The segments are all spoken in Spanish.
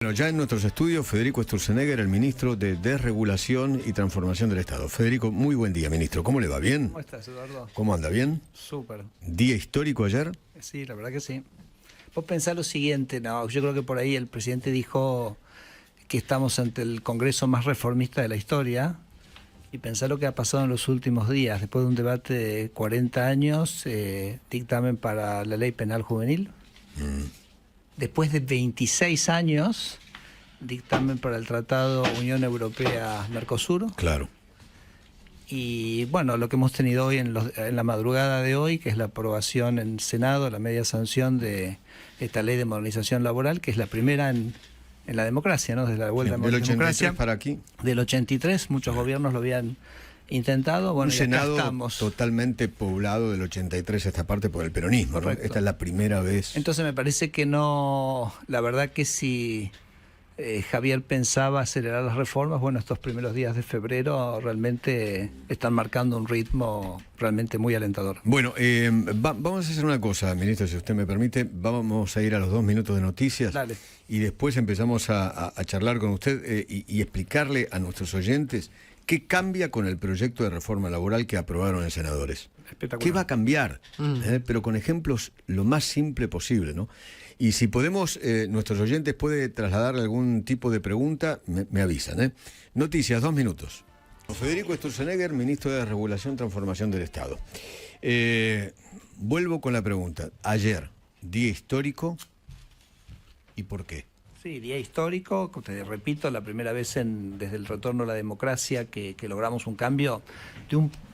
Bueno, ya en nuestros estudios, Federico Sturzenegger, el ministro de Desregulación y Transformación del Estado. Federico, muy buen día, ministro. ¿Cómo le va? ¿Bien? ¿Cómo estás, Eduardo? ¿Cómo anda? ¿Bien? Súper. ¿Día histórico ayer? Sí, la verdad que sí. Vos pensás lo siguiente, no, yo creo que por ahí el presidente dijo que estamos ante el Congreso más reformista de la historia, y pensá lo que ha pasado en los últimos días, después de un debate de 40 años, dictamen para la ley penal juvenil. Después de 26 años, dictamen para el Tratado Unión Europea-Mercosur. Claro. Y bueno, lo que hemos tenido hoy en la madrugada de hoy, que es la aprobación en Senado, la media sanción de esta ley de modernización laboral, que es la primera en la democracia, ¿no? Desde la vuelta Sí, a la del democracia. 83 para aquí. Del 83, muchos gobiernos lo habían intentado. Bueno, Un y acá Senado estamos. totalmente poblado del 83 a esta parte por el peronismo, ¿no? Correcto. Esta es la primera vez. Entonces me parece que no, la verdad que si Javier pensaba acelerar las reformas, bueno, estos primeros días de febrero realmente están marcando un ritmo realmente muy alentador. Bueno, vamos a hacer una cosa, ministro, si usted me permite. Vamos a ir a los 2 minutos de noticias. Dale. Y después empezamos a charlar con usted y explicarle a nuestros oyentes qué cambia con el proyecto de reforma laboral que aprobaron en senadores. Espectacular. ¿Qué va a cambiar? Pero con ejemplos lo más simple posible, ¿no? Y si podemos, nuestros oyentes puede trasladarle algún tipo de pregunta, me avisan, ¿eh? Noticias, 2 minutos. Federico Sturzenegger, ministro de Regulación y Transformación del Estado. Vuelvo con la pregunta. Ayer, día histórico, ¿y por qué? Sí, día histórico, te repito, la primera vez desde el retorno a la democracia que logramos un cambio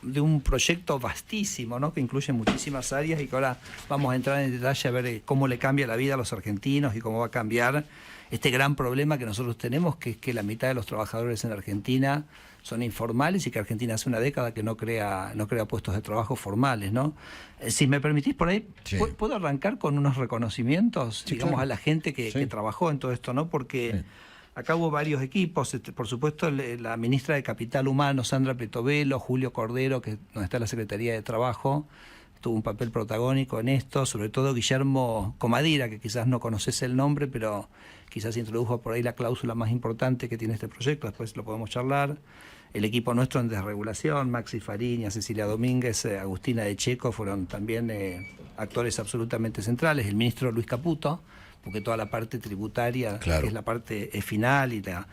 de un proyecto vastísimo, ¿no? Que incluye muchísimas áreas y que ahora vamos a entrar en detalle a ver cómo le cambia la vida a los argentinos y cómo va a cambiar este gran problema que nosotros tenemos, que es que la mitad de los trabajadores en Argentina son informales y que Argentina hace una década que no crea puestos de trabajo formales, ¿no? Si me permitís por ahí, Sí. ¿puedo arrancar con unos reconocimientos, Sí, digamos, claro. a la gente que trabajó en todo esto, ¿no? Porque acá hubo varios equipos, por supuesto la ministra de Capital Humano, Sandra Petovelo, Julio Cordero, donde está la Secretaría de Trabajo, tuvo un papel protagónico en esto, sobre todo Guillermo Comadira, que quizás no conoces el nombre, pero quizás introdujo por ahí la cláusula más importante que tiene este proyecto, después lo podemos charlar. El equipo nuestro en desregulación, Maxi Fariña, Cecilia Domínguez, Agustina de Checo, fueron también actores absolutamente centrales. El ministro Luis Caputo, porque toda la parte tributaria, Claro, que es la parte final y la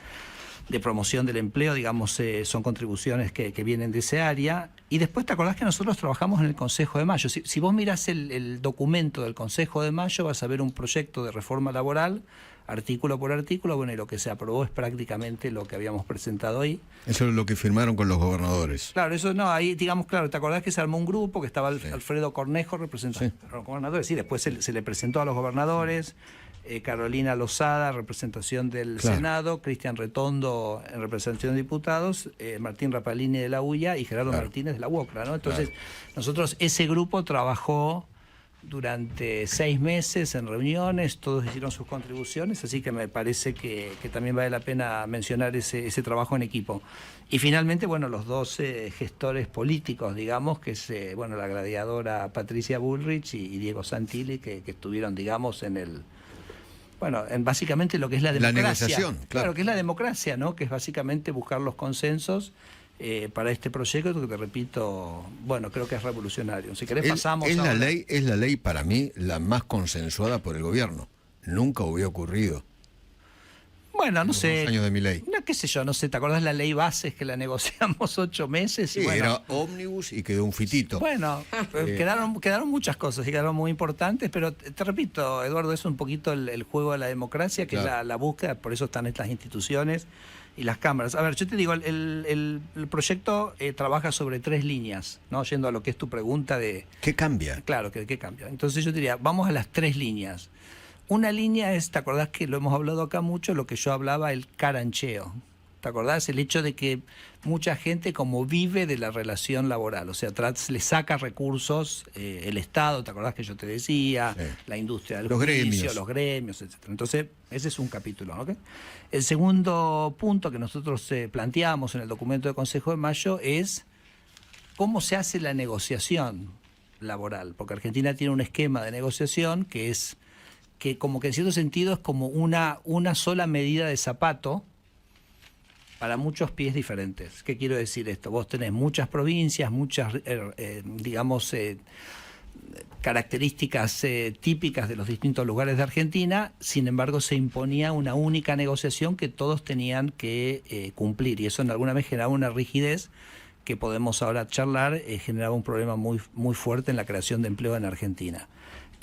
de promoción del empleo, digamos, son contribuciones que vienen de ese área. Y después te acordás que nosotros trabajamos en el Consejo de Mayo. Si vos mirás el documento del Consejo de Mayo, vas a ver un proyecto de reforma laboral, artículo por artículo, bueno, y lo que se aprobó es prácticamente lo que habíamos presentado ahí. Eso es lo que firmaron con los gobernadores. Claro, eso no, ahí digamos, claro, ¿te acordás que se armó un grupo que estaba Alfredo Cornejo representando a los gobernadores? Sí, después se le presentó a los gobernadores, Carolina Lozada, representación del Senado, Cristian Retondo en representación de diputados, Martín Rapalini de la UIA y Gerardo Martínez de la UOCRA, ¿no? Entonces, nosotros, ese grupo trabajó durante 6 meses en reuniones, todos hicieron sus contribuciones, así que me parece que también vale la pena mencionar ese trabajo en equipo. Y finalmente, bueno, los 12 gestores políticos, digamos, que es bueno, la gladiadora Patricia Bullrich y Diego Santilli, que estuvieron, digamos, en básicamente lo que es la democracia. La negociación, claro. Que es la democracia, ¿no? Que es básicamente buscar los consensos para este proyecto que, te repito, bueno, creo que es revolucionario. Si querés pasamos es ahora. la ley para mí la más consensuada por el gobierno. Nunca hubiera ocurrido. Bueno, no sé. Los años de mi ley. No, qué sé yo, no sé. ¿Te acordás la ley Bases que la negociamos 8 meses? Sí, y bueno, era ómnibus y quedó un fitito. bueno, quedaron muchas cosas y quedaron muy importantes, pero te repito, Eduardo, es un poquito el juego de la democracia, que Claro. es la búsqueda, por eso están estas instituciones y las cámaras. A ver, yo te digo, el proyecto trabaja sobre 3 líneas, ¿no? Yendo a lo que es tu pregunta de... ¿Qué cambia? Claro, ¿qué cambia? Entonces yo diría, vamos a las 3 líneas. Una línea es, ¿te acordás que lo hemos hablado acá mucho, lo que yo hablaba, el carancheo? ¿Te acordás? El hecho de que mucha gente como vive de la relación laboral, o sea, le saca recursos el Estado, ¿te acordás que yo te decía? Sí. La industria del Los juicio, gremios. los gremios, etc. Entonces, ese es un capítulo, ¿ok? El segundo punto que nosotros planteamos en el documento del Consejo de Mayo es cómo se hace la negociación laboral, porque Argentina tiene un esquema de negociación que es que como que en cierto sentido es como una sola medida de zapato para muchos pies diferentes. ¿Qué quiero decir esto? Vos tenés muchas provincias, muchas, digamos, características típicas de los distintos lugares de Argentina, sin embargo se imponía una única negociación que todos tenían que cumplir, y eso en alguna vez generaba una rigidez que podemos ahora charlar, generaba un problema muy, muy fuerte en la creación de empleo en Argentina.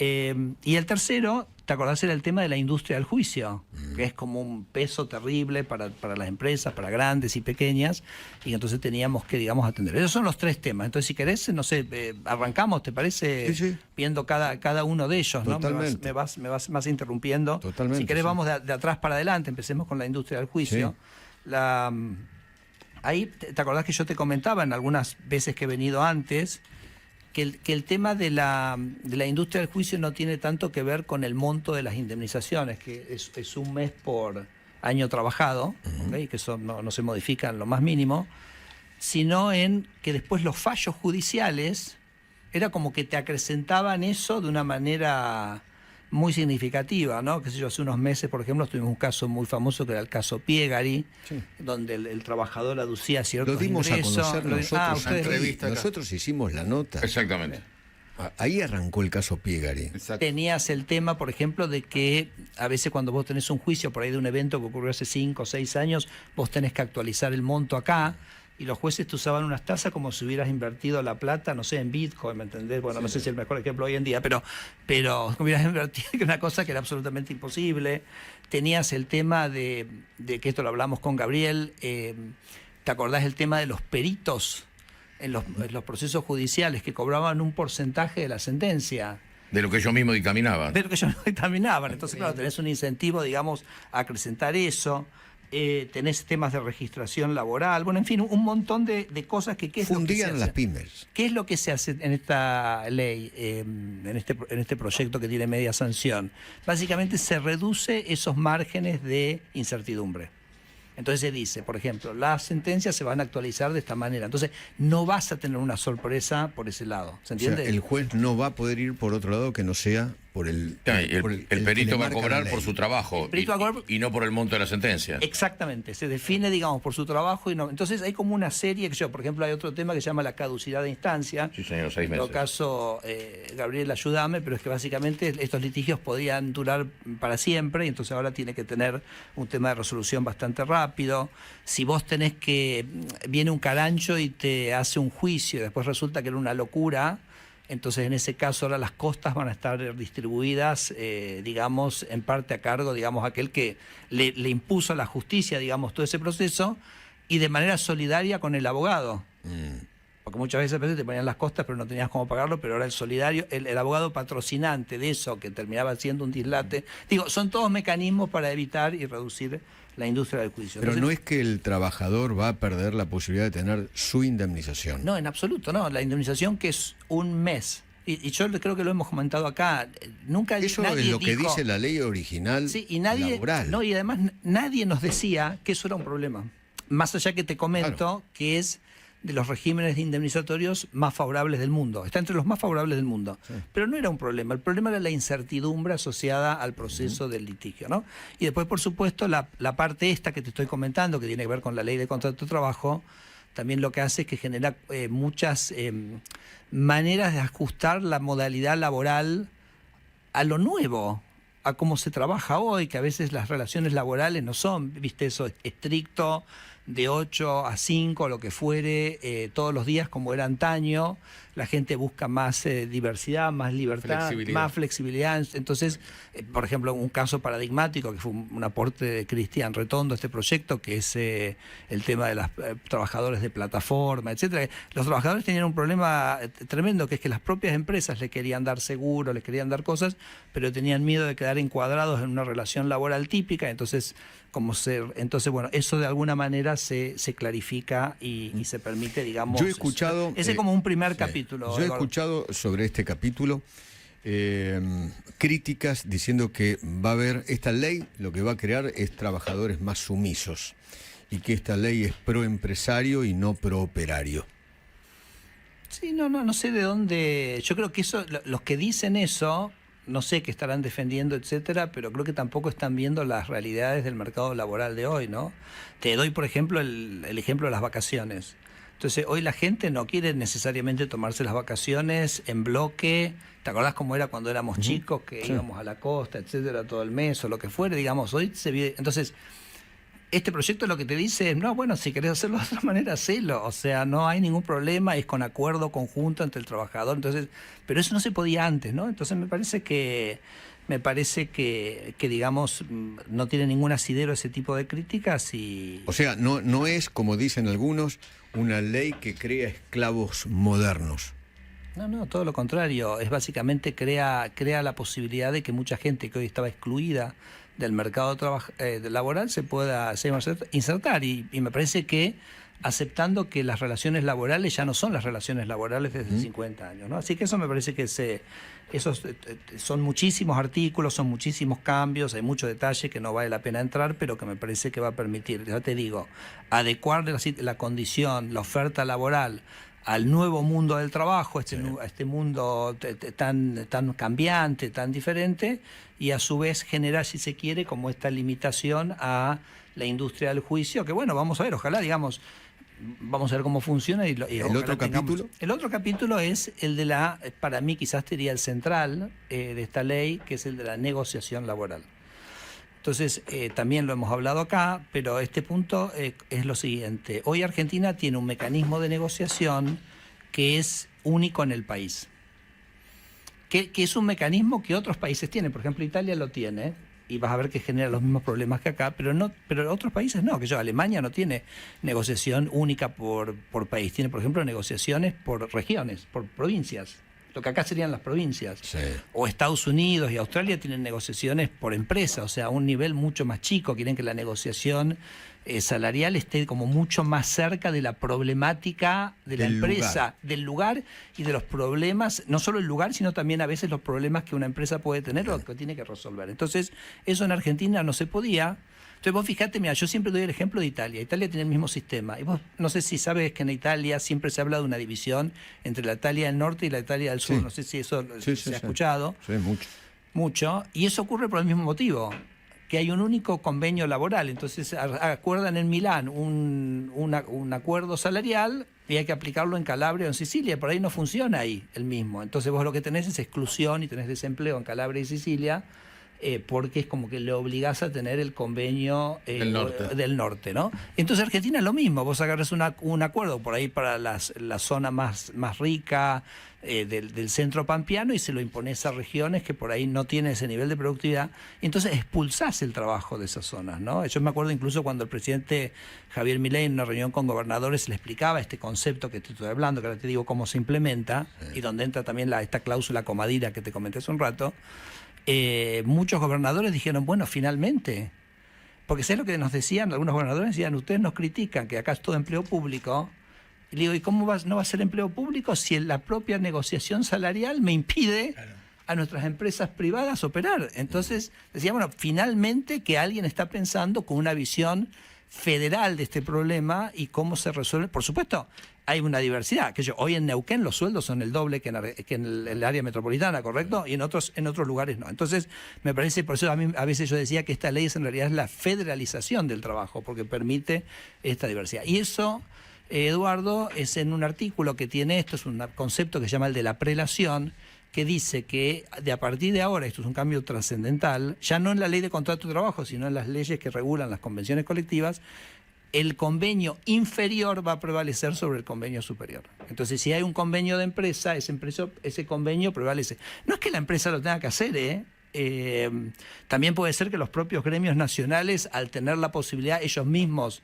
Y el tercero, ¿te acordás? Era el tema de la industria del juicio, que es como un peso terrible para las empresas, para grandes y pequeñas, y entonces teníamos que, digamos, atender. Esos son los tres temas. Entonces, si querés, no sé, arrancamos, ¿te parece? Sí. Viendo cada uno de ellos, ¿no? Me vas interrumpiendo. Totalmente, Si querés, sí. vamos de atrás para adelante. Empecemos con la industria del juicio. Sí. Ahí, ¿te acordás que yo te comentaba en algunas veces que he venido antes que el tema de la industria del juicio no tiene tanto que ver con el monto de las indemnizaciones, que es un mes por año trabajado, ¿okay? Que eso no se modifica en lo más mínimo, sino en que después los fallos judiciales era como que te acrecentaban eso de una manera muy significativa, ¿no? Qué sé yo, hace unos meses, por ejemplo, tuvimos un caso muy famoso que era el caso Piegari, Sí. donde el trabajador aducía ciertos Lo dimos ingresos. a conocer nosotros. ustedes- entrevista acá. Nosotros hicimos la nota. Exactamente. Ahí arrancó el caso Piegari. Exacto. Tenías el tema, por ejemplo, de que a veces cuando vos tenés un juicio por ahí de un evento que ocurrió hace 5 o 6 años, vos tenés que actualizar el monto acá, y los jueces te usaban unas tasas como si hubieras invertido la plata, no sé, en Bitcoin, ¿me entendés? Bueno, no sé si es el mejor ejemplo hoy en día, pero hubieras invertido en una cosa que era absolutamente imposible. Tenías el tema de que esto lo hablamos con Gabriel, ¿te acordás el tema de los peritos en los procesos judiciales que cobraban un porcentaje de la sentencia? De lo que ellos mismos dictaminaban. De lo que ellos no dictaminaban. Entonces, claro, tenés un incentivo, digamos, a acrecentar eso. Tenés temas de registración laboral. Bueno, en fin, un montón de cosas que... ¿qué es lo que se Fundían hace? las pymes. ¿Qué es lo que se hace en esta ley, en este proyecto que tiene media sanción? Básicamente se reduce esos márgenes de incertidumbre. Entonces se dice, por ejemplo, las sentencias se van a actualizar de esta manera. Entonces no vas a tener una sorpresa por ese lado. ¿Se O sea, entiende? el juez no va a poder ir por otro lado que no sea por el... El por perito que le va a marca la cobrar ley. por su trabajo El perito va a cobrar- y no por el monto de la sentencia. Exactamente, se define, digamos, por su trabajo y no. Entonces hay como una serie que por ejemplo, hay otro tema que se llama la caducidad de instancia. Sí, señor, 6 En todo meses. caso, Gabriel, ayúdame, pero es que básicamente estos litigios podían durar para siempre y entonces ahora tiene que tener un tema de resolución bastante rápido. Si vos tenés viene un carancho y te hace un juicio y después resulta que era una locura, entonces en ese caso ahora las costas van a estar distribuidas, digamos, en parte a cargo, digamos, aquel que le impuso a la justicia, digamos, todo ese proceso y de manera solidaria con el abogado. Porque muchas veces te ponían las costas pero no tenías cómo pagarlo, pero ahora el solidario, el abogado patrocinante de eso, que terminaba siendo un dislate. Digo, son todos mecanismos para evitar y reducir la industria del juicio. Pero Entonces, no es que el trabajador va a perder la posibilidad de tener su indemnización. no, en absoluto, no. La indemnización que es un mes. Y yo creo que lo hemos comentado acá. Nunca Eso nadie es lo que dijo- dice la ley original Sí, y nadie, laboral. no, y además nadie nos decía que eso era un problema. Más allá que te comento Claro. que es de los regímenes indemnizatorios más favorables del mundo. Está entre los más favorables del mundo. Pero no era un problema. El problema era la incertidumbre asociada al proceso del litigio, ¿no? Y después, por supuesto, la parte esta que te estoy comentando, que tiene que ver con la ley de contrato de trabajo, también lo que hace es que genera muchas maneras de ajustar la modalidad laboral a lo nuevo, a cómo se trabaja hoy, que a veces las relaciones laborales no son, viste, eso estricto, de 8 a 5, lo que fuere, todos los días como era antaño. La gente busca más diversidad, más libertad, Flexibilidad. más flexibilidad. Entonces, por ejemplo, un caso paradigmático, que fue un aporte de Cristian Retondo a este proyecto, que es el tema de los trabajadores de plataforma, etcétera. Los trabajadores tenían un problema tremendo, que es que las propias empresas les querían dar seguro, les querían dar cosas, pero tenían miedo de quedar encuadrados en una relación laboral típica. Entonces, bueno, eso de alguna manera se clarifica y se permite, digamos... Yo he escuchado... Ese como un primer sí. capítulo. Yo he Eduardo. escuchado sobre este capítulo críticas diciendo que va a haber... Esta ley lo que va a crear es trabajadores más sumisos y que esta ley es pro empresario y no pro operario. Sí, no sé de dónde... Yo creo que eso, los que dicen eso, no sé qué estarán defendiendo, etcétera, pero creo que tampoco están viendo las realidades del mercado laboral de hoy, ¿no? Te doy, por ejemplo, el ejemplo de las vacaciones. Entonces, hoy la gente no quiere necesariamente tomarse las vacaciones en bloque. ¿Te acordás cómo era cuando éramos chicos, que íbamos a la costa, etcétera, todo el mes o lo que fuera? Digamos, hoy se vive. Entonces, este proyecto lo que te dice es, no, bueno, si querés hacerlo de otra manera, hacelo. O sea, no hay ningún problema, es con acuerdo conjunto entre el trabajador. Entonces, pero eso no se podía antes, ¿no? Entonces me parece que digamos, no tiene ningún asidero ese tipo de críticas y... O sea, no es, como dicen algunos, una ley que crea esclavos modernos. No, todo lo contrario. Es básicamente crea la posibilidad de que mucha gente que hoy estaba excluida del mercado laboral se pueda insertar. Y me parece que aceptando que las relaciones laborales ya no son las relaciones laborales desde 50 años, ¿no? Así que eso me parece que esos son muchísimos artículos, son muchísimos cambios, hay mucho detalle que no vale la pena entrar, pero que me parece que va a permitir, ya te digo, adecuar la condición, la oferta laboral al nuevo mundo del trabajo, a este mundo tan cambiante, tan diferente, y a su vez generar, si se quiere, como esta limitación a la industria del juicio, que bueno, vamos a ver, ojalá, digamos, vamos a ver cómo funciona. ¿El otro capítulo? El otro capítulo es el de para mí quizás sería el central de esta ley, que es el de la negociación laboral. Entonces, también lo hemos hablado acá, pero este punto es lo siguiente. Hoy Argentina tiene un mecanismo de negociación que es único en el país. Que es un mecanismo que otros países tienen. Por ejemplo, Italia lo tiene, y vas a ver que genera los mismos problemas que acá, pero otros países no. Alemania no tiene negociación única por país. Tiene, por ejemplo, negociaciones por regiones, por provincias. Lo que acá serían las provincias. Sí. O Estados Unidos y Australia tienen negociaciones por empresa, o sea, a un nivel mucho más chico. Quieren que la negociación salarial esté como mucho más cerca de la problemática de la empresa, del lugar y de los problemas, no solo el lugar, sino también a veces los problemas que una empresa puede tener o que tiene que resolver. Entonces, eso en Argentina no se podía. Entonces vos fijate, mira, yo siempre doy el ejemplo de Italia. Italia tiene el mismo sistema. Y vos no sé si sabes que en Italia siempre se habla de una división entre la Italia del norte y la Italia del sur. Sí. No sé si eso se ha escuchado. Sí, mucho. Mucho. Y eso ocurre por el mismo motivo, que hay un único convenio laboral. Entonces acuerdan en Milán un acuerdo salarial y hay que aplicarlo en Calabria o en Sicilia. Por ahí no funciona ahí el mismo. Entonces vos lo que tenés es exclusión y tenés desempleo en Calabria y Sicilia, porque es como que le obligás a tener el convenio del norte, ¿no? Entonces Argentina es lo mismo, vos agarras un acuerdo por ahí para la zona más rica del centro pampeano y se lo imponés a regiones que por ahí no tienen ese nivel de productividad, y entonces expulsás el trabajo de esas zonas, ¿no? Yo me acuerdo incluso cuando el presidente Javier Milei en una reunión con gobernadores le explicaba este concepto que te estoy hablando, que ahora te digo cómo se implementa, y donde entra también esta cláusula comadira que te comenté hace un rato. Muchos gobernadores dijeron, bueno, finalmente, porque sé lo que nos decían, algunos gobernadores decían, ustedes nos critican que acá es todo empleo público, y le digo, ¿y cómo no va a ser empleo público si la propia negociación salarial me impide a nuestras empresas privadas operar? Entonces decía, bueno, finalmente que alguien está pensando con una visión federal de este problema y cómo se resuelve. Por supuesto, hay una diversidad. Hoy en Neuquén los sueldos son el doble que en el área metropolitana, ¿correcto? Y en otros lugares no. Entonces, me parece, por eso a veces yo decía que esta ley en realidad es la federalización del trabajo, porque permite esta diversidad. Y eso, Eduardo, es en un artículo que tiene esto, es un concepto que se llama el de la prelación, que dice que a partir de ahora, esto es un cambio trascendental, ya no en la ley de contrato de trabajo, sino en las leyes que regulan las convenciones colectivas, el convenio inferior va a prevalecer sobre el convenio superior. Entonces, si hay un convenio de empresa, ese convenio prevalece. No es que la empresa lo tenga que hacer, también puede ser que los propios gremios nacionales, al tener la posibilidad, ellos mismos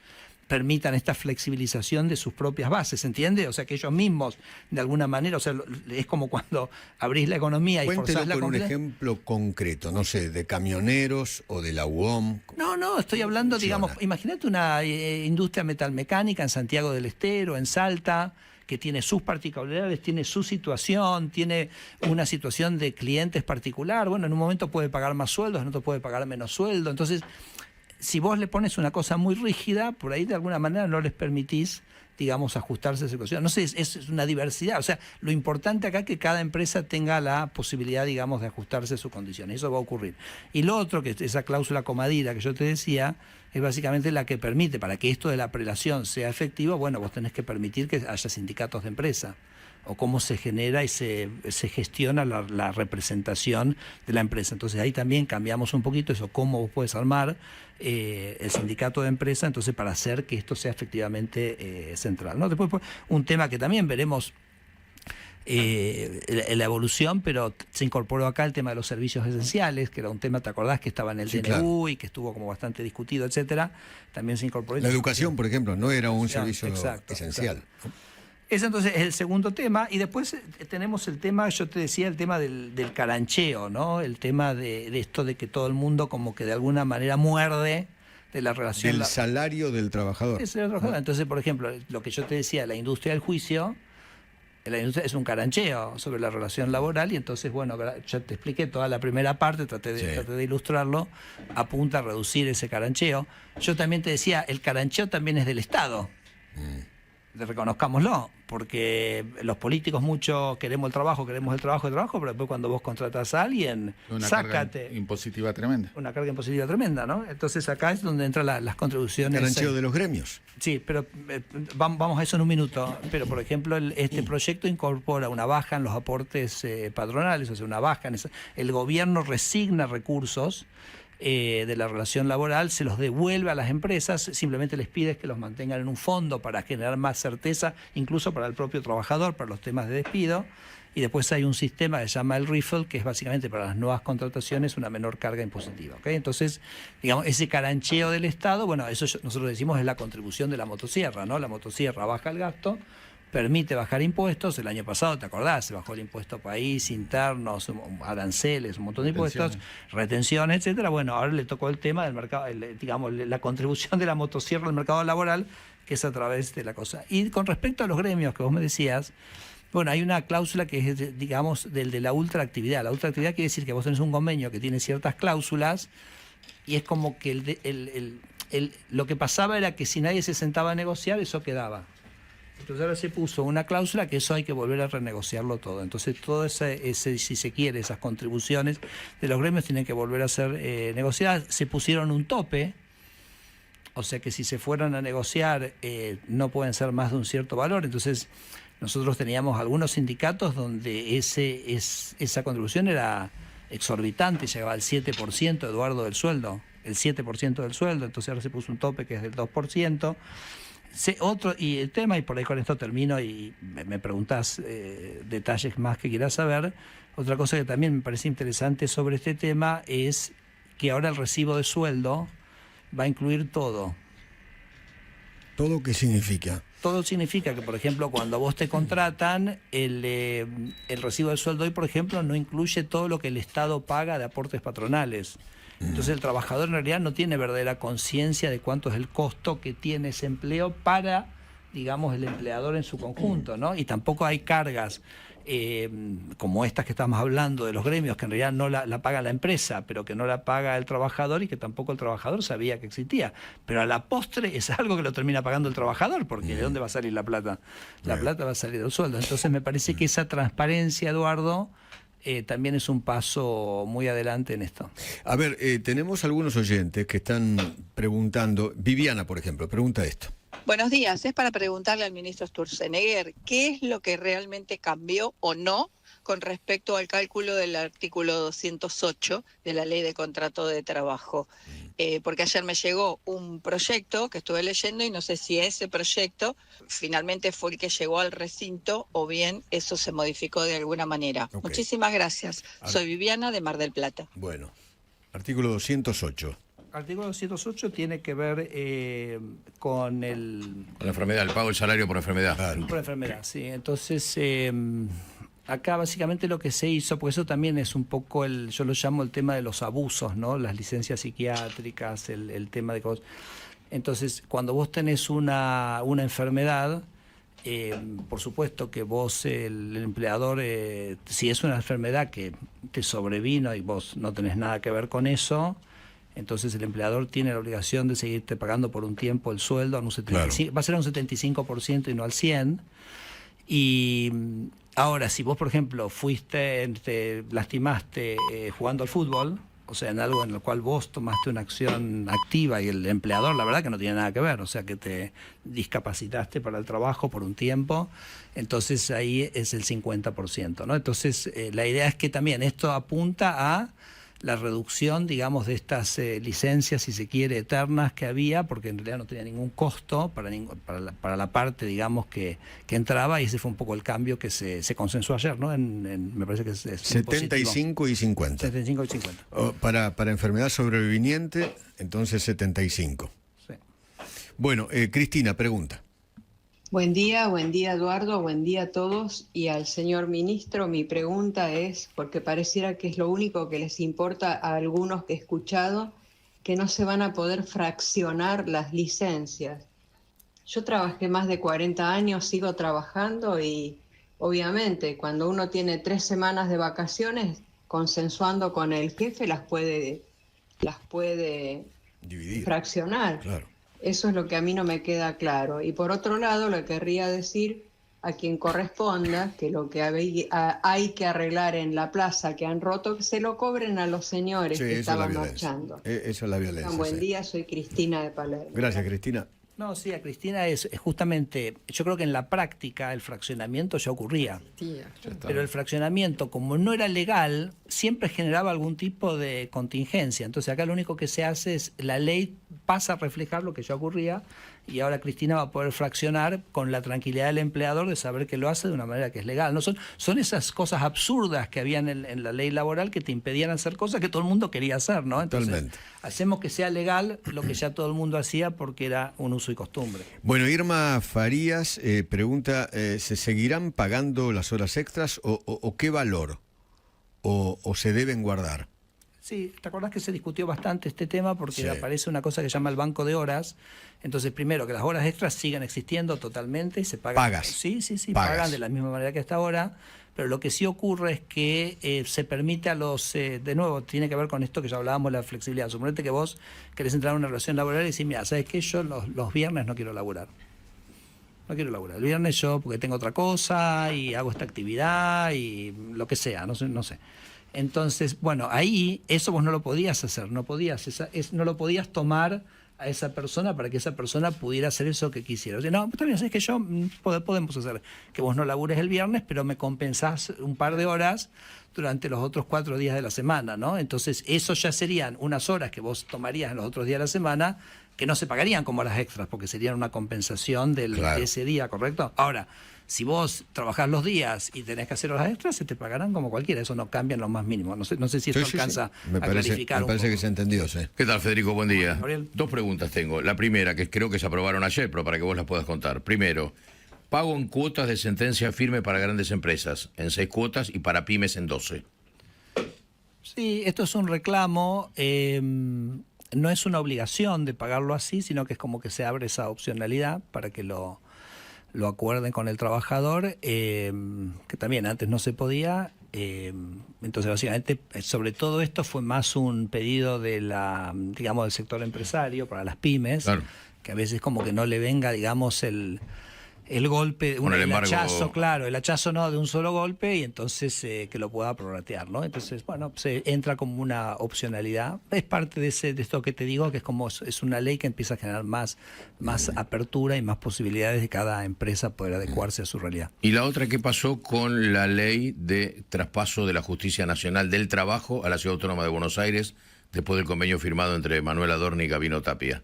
permitan esta flexibilización de sus propias bases, ¿entiende? O sea, que ellos mismos, de alguna manera, o sea, es como cuando abrís la economía y forzás la con un ejemplo concreto, no sé, de camioneros o de la UOM. No, estoy hablando, digamos, imagínate una industria metalmecánica en Santiago del Estero, en Salta, que tiene sus particularidades, tiene su situación, tiene una situación de clientes particular. Bueno, en un momento puede pagar más sueldos, en otro puede pagar menos sueldo. Entonces, si vos le pones una cosa muy rígida, por ahí de alguna manera no les permitís, digamos, ajustarse a esa situación. No sé, es una diversidad. O sea, lo importante acá es que cada empresa tenga la posibilidad, digamos, de ajustarse a sus condiciones. Eso va a ocurrir. Y lo otro, que esa cláusula comadira que yo te decía, es básicamente la que permite, para que esto de la prelación sea efectivo, bueno, vos tenés que permitir que haya sindicatos de empresa, o cómo se genera y se gestiona la representación de la empresa. Entonces ahí también cambiamos un poquito eso, cómo vos puedes armar el sindicato de empresa, entonces para hacer que esto sea efectivamente central, ¿no? Después un tema que también veremos la evolución, pero se incorporó acá el tema de los servicios esenciales, que era un tema, ¿te acordás? Que estaba en el DNU, claro, y que estuvo como bastante discutido, etcétera. También se incorporó. La educación, por ejemplo, no era un servicio esencial. Exacto. Ese entonces es el segundo tema, y después tenemos el tema, yo te decía, el tema del carancheo, ¿no? El tema de esto de que todo el mundo como que de alguna manera muerde de la relación. Del salario del trabajador. Entonces, por ejemplo, lo que yo te decía, la industria del juicio, la industria es un carancheo sobre la relación laboral, y entonces, bueno, ya te expliqué toda la primera parte, traté de ilustrarlo, apunta a reducir ese carancheo. Yo también te decía, el carancheo también es del Estado. Reconozcámoslo, porque los políticos mucho queremos el trabajo, pero después cuando vos contratás a alguien, sácate. Carga impositiva tremenda. Una carga impositiva tremenda, ¿no? Entonces acá es donde entran las contribuciones. Carancheo de los gremios. Sí, pero vamos a eso en un minuto. Pero, por ejemplo, este proyecto incorpora una baja en los aportes patronales, o sea, una baja en el gobierno resigna recursos de la relación laboral, se los devuelve a las empresas, simplemente les pide que los mantengan en un fondo para generar más certeza, incluso para el propio trabajador, para los temas de despido. Y después hay un sistema que se llama el RIFLE, que es básicamente para las nuevas contrataciones una menor carga impositiva. ¿Okay? Entonces, digamos, ese carancheo del Estado, bueno, eso nosotros decimos es la contribución de la motosierra, ¿no? La motosierra baja el gasto, permite bajar impuestos. El año pasado, ¿te acordás? Se bajó el impuesto país, internos, aranceles, un montón de impuestos, retenciones, etcétera. Bueno, ahora le tocó el tema del mercado, digamos, la contribución de la motosierra al mercado laboral, que es a través de la cosa. Y con respecto a los gremios que vos me decías, bueno, hay una cláusula que es, digamos, del de la ultraactividad. La ultraactividad quiere decir que vos tenés un convenio que tiene ciertas cláusulas, y es como que lo que pasaba era que si nadie se sentaba a negociar, eso quedaba. Entonces ahora se puso una cláusula que eso hay que volver a renegociarlo todo. Entonces todo ese si se quiere, esas contribuciones de los gremios tienen que volver a ser negociadas. Se pusieron un tope, o sea que si se fueran a negociar no pueden ser más de un cierto valor. Entonces nosotros teníamos algunos sindicatos donde esa contribución era exorbitante, llegaba al 7%, Eduardo, del sueldo, el 7% del sueldo. Entonces ahora se puso un tope que es del 2%. Y el tema, y por ahí con esto termino y me preguntás detalles más que quieras saber, otra cosa que también me parece interesante sobre este tema es que ahora el recibo de sueldo va a incluir todo. ¿Todo qué significa? Todo significa que, por ejemplo, cuando vos te contratan, el recibo de sueldo hoy, por ejemplo, no incluye todo lo que el Estado paga de aportes patronales. Entonces el trabajador en realidad no tiene verdadera conciencia de cuánto es el costo que tiene ese empleo para, digamos, el empleador en su conjunto, ¿no? Y tampoco hay cargas como estas que estamos hablando de los gremios, que en realidad no la paga la empresa, pero que no la paga el trabajador, y que tampoco el trabajador sabía que existía. Pero a la postre es algo que lo termina pagando el trabajador, porque ¿de dónde va a salir la plata? La plata va a salir del sueldo. Entonces me parece que esa transparencia, Eduardo, también es un paso muy adelante en esto. A ver, tenemos algunos oyentes que están preguntando. Viviana, por ejemplo, pregunta esto. Buenos días, es para preguntarle al ministro Sturzenegger qué es lo que realmente cambió o no con respecto al cálculo del artículo 208 de la Ley de Contrato de Trabajo. Porque ayer me llegó un proyecto que estuve leyendo y no sé si ese proyecto finalmente fue el que llegó al recinto o bien eso se modificó de alguna manera. Okay. Muchísimas gracias. Soy Viviana de Mar del Plata. Bueno, artículo 208. Artículo 208 tiene que ver con la enfermedad, el pago del salario por enfermedad. Claro. Por enfermedad, sí. Entonces, acá básicamente lo que se hizo, porque eso también es un poco yo lo llamo el tema de los abusos, ¿no? Las licencias psiquiátricas, el tema de cosas. Entonces, cuando vos tenés una enfermedad, por supuesto que vos, el empleador, si es una enfermedad que te sobrevino y vos no tenés nada que ver con eso, Entonces el empleador tiene la obligación de seguirte pagando por un tiempo el sueldo, en un 75, va a ser a un 75% y no al 100%. Y ahora, si vos, por ejemplo, te lastimaste jugando al fútbol, o sea, en algo en lo cual vos tomaste una acción activa y el empleador, la verdad que no tiene nada que ver, o sea, que te discapacitaste para el trabajo por un tiempo, entonces ahí es el 50%, ¿no? Entonces, la idea es que también esto apunta a la reducción, digamos, de estas licencias, si se quiere, eternas que había, porque en realidad no tenía ningún costo para la parte, digamos, que entraba, y ese fue un poco el cambio que se consensuó ayer, ¿no? Me parece que es 75 y 50. 75 y 50. Para enfermedad sobreviviente, entonces 75. Sí. Bueno, Cristina, pregunta. Buen día Eduardo, buen día a todos. Y al señor ministro, mi pregunta es, porque pareciera que es lo único que les importa a algunos que he escuchado, que no se van a poder fraccionar las licencias. Yo trabajé más de 40 años, sigo trabajando y obviamente cuando uno tiene 3 semanas de vacaciones, consensuando con el jefe, las puede Dividir. fraccionar. Claro. Eso es lo que a mí no me queda claro. Y por otro lado, le querría decir a quien corresponda que lo que hay que arreglar en la plaza que han roto, que se lo cobren a los señores que estaban marchando. Eso es la violencia. Buen día, soy Cristina de Palermo. Gracias, Cristina. No, sí, a Cristina es justamente, yo creo que en la práctica el fraccionamiento ya ocurría, pero el fraccionamiento, como no era legal, siempre generaba algún tipo de contingencia. Entonces acá lo único que se hace es, la ley pasa a reflejar lo que ya ocurría, y ahora Cristina va a poder fraccionar con la tranquilidad del empleador de saber que lo hace de una manera que es legal. No son esas cosas absurdas que habían en la ley laboral que te impedían hacer cosas que todo el mundo quería hacer, ¿no? Entonces, totalmente. Hacemos que sea legal lo que ya todo el mundo hacía porque era un uso y costumbre. Bueno, Irma Farías pregunta, ¿se seguirán pagando las horas extras o qué valor? ¿O se deben guardar? Sí, ¿te acordás que se discutió bastante este tema? Porque Sí. aparece una cosa que se llama el banco de horas. Entonces, primero, que las horas extras sigan existiendo totalmente y se pagan. Pagas. Sí, Pagas. pagan de la misma manera que hasta ahora. Pero lo que sí ocurre es que se permite a los... de nuevo, tiene que ver con esto que ya hablábamos, la flexibilidad. Suponete que vos querés entrar en una relación laboral y decís, mira, ¿sabes qué? Yo los viernes no quiero laburar. No quiero laburar. El viernes yo, porque tengo otra cosa y hago esta actividad y lo que sea, no sé. Entonces, bueno, ahí eso vos no lo podías hacer, no lo podías tomar a esa persona para que esa persona pudiera hacer eso que quisiera. O sea, no, está bien, es que yo podemos hacer que vos no labures el viernes, pero me compensás un par de horas durante los otros 4 días de la semana, ¿no? Entonces, eso ya serían unas horas que vos tomarías en los otros días de la semana que no se pagarían como horas extras, porque serían una compensación de ese día, ¿correcto? Ahora, si vos trabajás los días y tenés que hacer horas extras, se te pagarán como cualquiera. Eso no cambia en lo más mínimo. No sé si esto alcanza a clarificar Me parece que se entendió, sí. ¿Qué tal, Federico? Buen día. Gabriel. 2 preguntas tengo. La primera, que creo que se aprobaron ayer, pero para que vos las puedas contar. Primero, pago en cuotas de sentencia firme para grandes empresas, en 6 cuotas, y para pymes en 12. Sí, esto es un reclamo. No es una obligación de pagarlo así, sino que es como que se abre esa opcionalidad para que lo acuerden con el trabajador, que también antes no se podía. Entonces, básicamente, sobre todo esto fue más un pedido del sector empresario para las pymes, Claro. que a veces como que no le venga, digamos, el golpe, el hachazo, claro, el hachazo no de un solo golpe, y entonces que lo pueda prorratear, ¿no? Entonces, bueno, se entra como una opcionalidad. Es parte de esto que te digo, que es una ley que empieza a generar más apertura y más posibilidades de cada empresa poder adecuarse a su realidad. Y la otra, ¿qué pasó con la ley de traspaso de la Justicia Nacional del Trabajo a la Ciudad Autónoma de Buenos Aires después del convenio firmado entre Manuel Adorni y Gabino Tapia?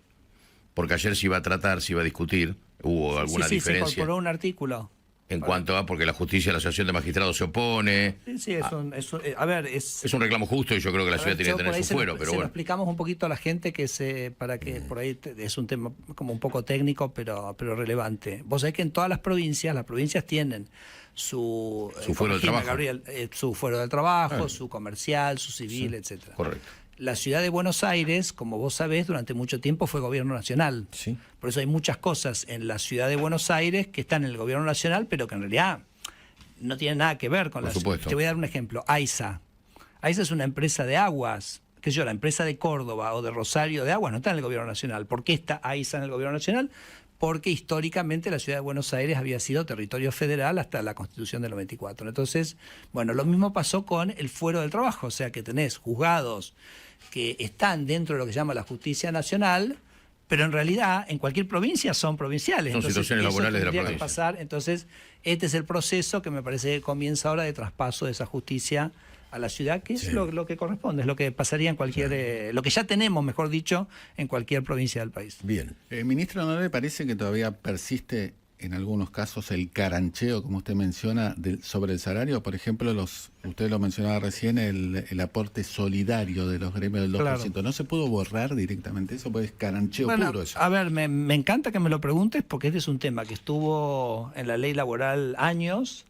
Porque ayer se iba a discutir, hubo alguna diferencia. Se incorporó un artículo. En cuanto a, porque la justicia, la asociación de magistrados se opone. Sí, es un reclamo justo y yo creo que la ciudad tiene que tener su fuero, pero lo bueno. explicamos un poquito a la gente para que por ahí es un tema como un poco técnico, pero relevante. Vos sabés que en todas las provincias tienen su fuero del trabajo. Gabriel, su fuero del trabajo, su comercial, su civil, etcétera. Correcto. La ciudad de Buenos Aires, como vos sabés, durante mucho tiempo fue gobierno nacional. Sí. Por eso hay muchas cosas en la ciudad de Buenos Aires que están en el gobierno nacional, pero que en realidad no tienen nada que ver con Por supuesto. Te voy a dar un ejemplo. AISA. AISA es una empresa de aguas. qué sé yo, la empresa de Córdoba o de Rosario de Aguas no está en el gobierno nacional. ¿Por qué ahí está en el gobierno nacional? Porque históricamente la ciudad de Buenos Aires había sido territorio federal hasta la Constitución del 94. Entonces, bueno, lo mismo pasó con el fuero del trabajo, o sea que tenés juzgados que están dentro de lo que se llama la justicia nacional, pero en realidad en cualquier provincia son provinciales. Son Entonces, situaciones laborales de la tendría que provincia. pasar. Entonces, este es el proceso que me parece que comienza ahora de traspaso de esa justicia a la ciudad, que es lo que corresponde, es lo que pasaría en cualquier, lo que ya tenemos, mejor dicho, en cualquier provincia del país. Bien. Ministro, ¿no le parece que todavía persiste en algunos casos el carancheo, como usted menciona, sobre el salario? Por ejemplo, usted lo mencionaba recién, el aporte solidario de los gremios del 2%. Claro. ¿No se pudo borrar directamente eso? Pues es carancheo puro eso. A ver, me encanta que me lo preguntes porque este es un tema que estuvo en la ley laboral años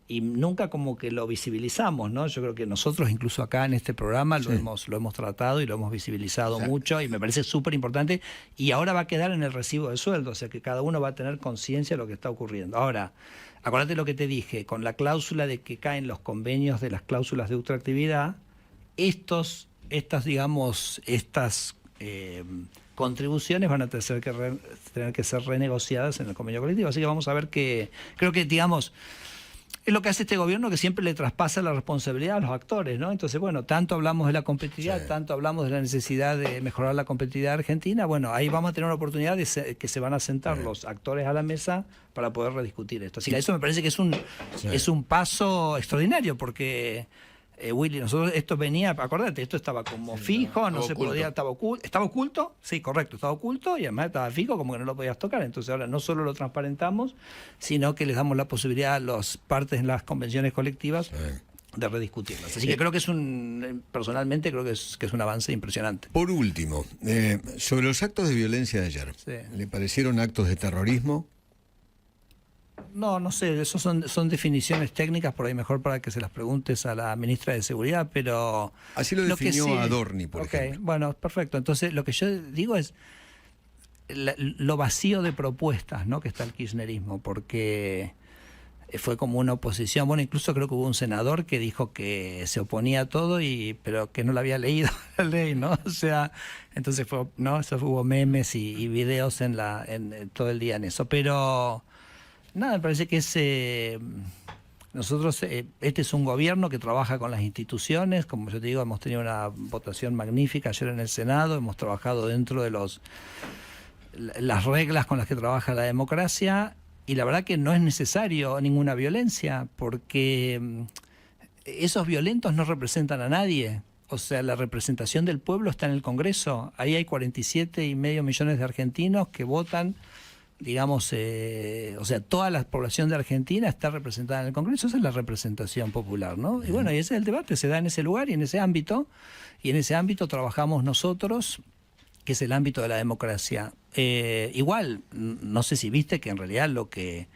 y nunca como que lo visibilizamos, ¿no? Yo creo que nosotros incluso acá en este programa lo hemos tratado y lo hemos visibilizado mucho y me parece súper importante, y ahora va a quedar en el recibo de sueldo, o sea que cada uno va a tener conciencia de lo que está ocurriendo. Ahora, acuérdate lo que te dije, con la cláusula de que caen los convenios de las cláusulas de ultraactividad, estas contribuciones van a tener que ser renegociadas en el convenio colectivo, así que vamos a ver creo que es lo que hace este gobierno, que siempre le traspasa la responsabilidad a los actores, ¿no? Entonces, bueno, tanto hablamos de la competitividad, tanto hablamos de la necesidad de mejorar la competitividad argentina, bueno, ahí vamos a tener una oportunidad que se van a sentar los actores a la mesa para poder rediscutir esto. Así que eso me parece que es un paso extraordinario, porque Willy, nosotros esto venía, acordate, esto estaba como fijo, no se podía, estaba oculto, sí, correcto, estaba oculto y además estaba fijo, como que no lo podías tocar. Entonces ahora no solo lo transparentamos, sino que les damos la posibilidad a las partes en las convenciones colectivas de rediscutirlas. Así que creo que personalmente creo que es un avance impresionante. Por último, sobre los actos de violencia de ayer, ¿le parecieron actos de terrorismo? No sé, eso son definiciones técnicas, por ahí mejor para que se las preguntes a la ministra de Seguridad, pero... Así lo definió Adorni, por ejemplo. Bueno, perfecto. Entonces, lo que yo digo es lo vacío de propuestas, ¿no?, que está el kirchnerismo, porque fue como una oposición. Bueno, incluso creo que hubo un senador que dijo que se oponía a todo, pero que no la había leído la ley, ¿no? O sea, entonces hubo memes y videos en todo el día en eso, pero... Nada, me parece que nosotros, este es un gobierno que trabaja con las instituciones, como yo te digo, hemos tenido una votación magnífica ayer en el Senado, hemos trabajado dentro de las reglas con las que trabaja la democracia, y la verdad que no es necesario ninguna violencia, porque esos violentos no representan a nadie. O sea, la representación del pueblo está en el Congreso, ahí hay 47,5 millones de argentinos que votan, digamos, o sea, toda la población de Argentina está representada en el Congreso, esa es la representación popular, ¿no? Y bueno, y ese es el debate, se da en ese lugar y en ese ámbito trabajamos nosotros, que es el ámbito de la democracia. Igual, no sé si viste que en realidad lo que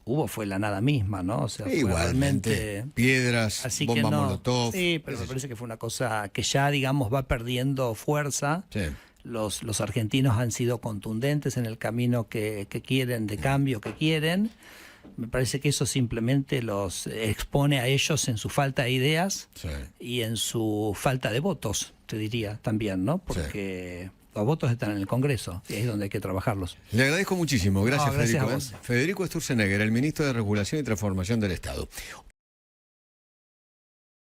hubo fue la nada misma, ¿no? O sea, igualmente piedras, bombas molotov. Sí, pero me parece que fue una cosa que ya, digamos, va perdiendo fuerza. Sí. Los argentinos han sido contundentes en el camino que quieren, de cambio que quieren. Me parece que eso simplemente los expone a ellos en su falta de ideas y en su falta de votos, te diría también, ¿no? Porque los votos están en el Congreso y ahí es donde hay que trabajarlos. Le agradezco muchísimo. Gracias, gracias Federico. Federico Sturzenegger, el ministro de Regulación y Transformación del Estado.